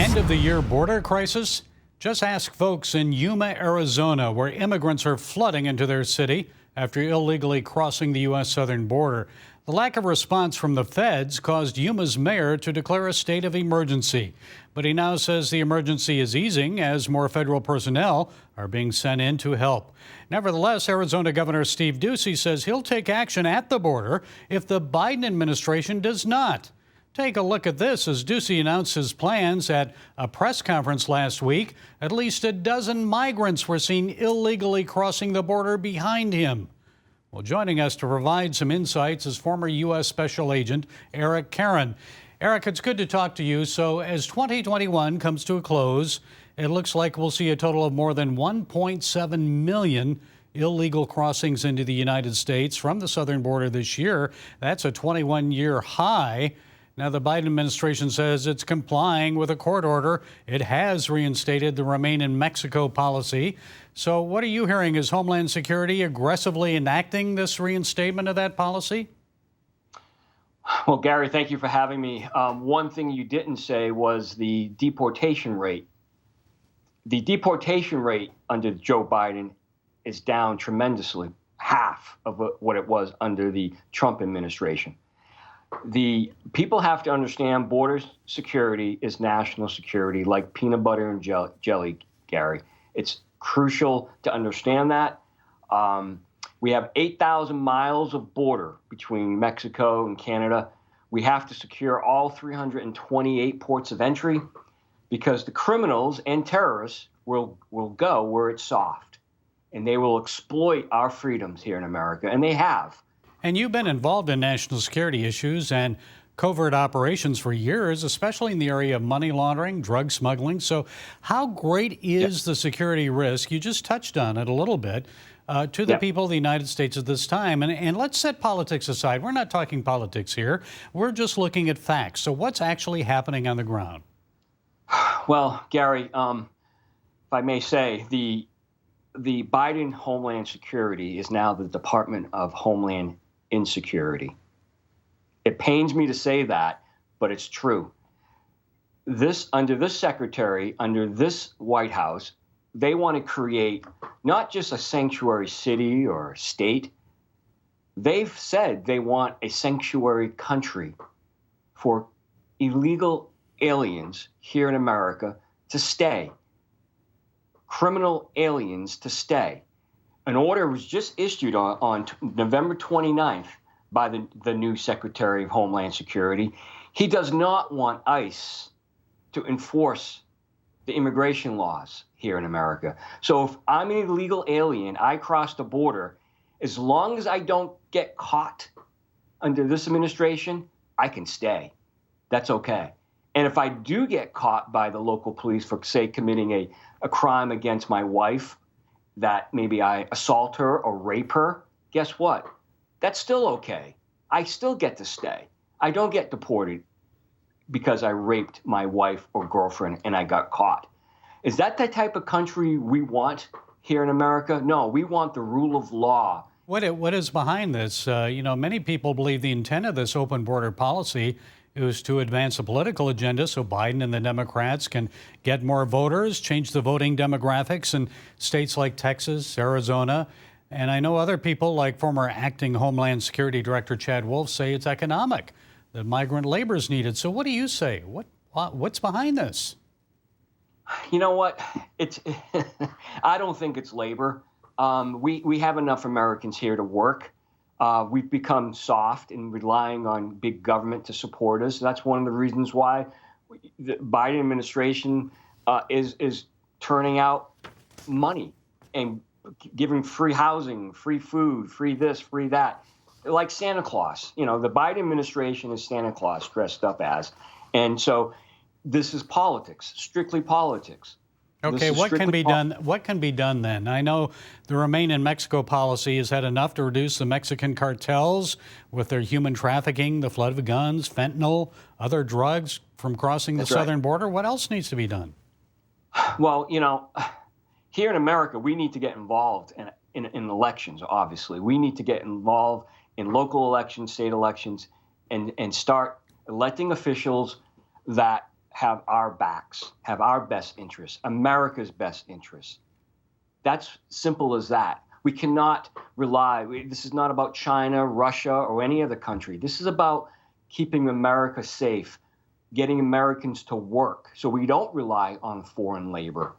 End-of-the-year border crisis? Just ask folks in Yuma, Arizona, where immigrants are flooding into their city after illegally crossing the U.S. southern border. The lack of response from the feds caused Yuma's mayor to declare a state of emergency. But he now says the emergency is easing as more federal personnel are being sent in to help. Nevertheless, Arizona Governor Steve Ducey says he'll take action at the border if the Biden administration does not. Take a look at this as Ducey announced his plans at a press conference last week. At least a dozen migrants were seen illegally crossing the border behind him. Well, joining us to provide some insights is former U.S. Special Agent Eric Caron. Eric, it's good to talk to you. So as 2021 comes to a close, it looks like we'll see a total of more than 1.7 million illegal crossings into the United States from the southern border this year. That's a 21-year high. Now, the Biden administration says it's complying with a court order. It has reinstated the Remain in Mexico policy. So what are you hearing? Is Homeland Security aggressively enacting this reinstatement of that policy? Well, Gary, thank you for having me. One thing you didn't say was the deportation rate. The deportation rate under Joe Biden is down tremendously, half of what it was under the Trump administration. The people have to understand border security is national security, like peanut butter and jelly, Gary. It's crucial to understand that. We have 8,000 miles of border between Mexico and Canada. We have to secure all 328 ports of entry because the criminals and terrorists will go where it's soft, and they will exploit our freedoms here in America, and they have. And you've been involved in national security issues and covert operations for years, especially in the area of money laundering, drug smuggling. So how great is the security risk? You just touched on it a little bit to the people of the United States at this time. And let's set politics aside. We're not talking politics here. We're just looking at facts. So what's actually happening on the ground? Well, Gary, if I may say, the Biden Homeland Security is now the Department of Homeland Insecurity. It pains me to say that, but it's true. Under this secretary, under this White House, they want to create not just a sanctuary city or state. They've said they want a sanctuary country for illegal aliens here in America to stay, criminal aliens to stay. An order was just issued on November 29th by the new Secretary of Homeland Security. He does not want ICE to enforce the immigration laws here in America. So if I'm an illegal alien, I cross the border, as long as I don't get caught under this administration, I can stay. That's okay. And if I do get caught by the local police for, say, committing a crime against my wife, that maybe I assault her or rape her, guess what? That's still okay. I still get to stay. I don't get deported because I raped my wife or girlfriend and I got caught. Is that the type of country we want here in America? No, we want the rule of law. What is behind this? Many people believe the intent of this open border policy is to advance a political agenda so Biden and the Democrats can get more voters, change the voting demographics in states like Texas, Arizona. And I know other people, like former acting Homeland Security Director Chad Wolf, say it's economic, that migrant labor is needed. So what do you say? What's behind this? You know what? I don't think it's labor. We have enough Americans here to work. We've become soft in relying on big government to support us. That's one of the reasons why the Biden administration is turning out money and giving free housing, free food, free this, free that. They're like Santa Claus. The Biden administration is Santa Claus dressed up as. And so this is politics, strictly politics. Okay, what can be done? What can be done then? I know the Remain in Mexico policy has had enough to reduce the Mexican cartels with their human trafficking, the flood of guns, fentanyl, other drugs from crossing the southern border. What else needs to be done? Well, here in America, we need to get involved in elections, obviously. We need to get involved in local elections, state elections, and start electing officials that have our backs, have our best interests, America's best interests. That's simple as that. We cannot rely. This is not about China, Russia, or any other country. This is about keeping America safe, getting Americans to work so we don't rely on foreign labor.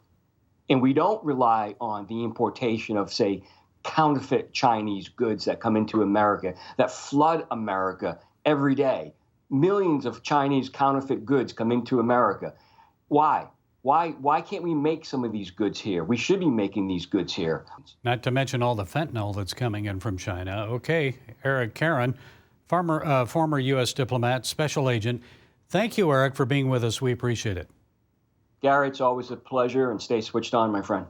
And we don't rely on the importation of, say, counterfeit Chinese goods that come into America, that flood America every day. Millions of Chinese counterfeit goods come into America. Why? Why can't we make some of these goods here? We should be making these goods here. Not to mention all the fentanyl that's coming in from China. Okay, Eric Caron, former U.S. diplomat, special agent. Thank you, Eric, for being with us. We appreciate it. Gary, it's always a pleasure, and stay switched on, my friend.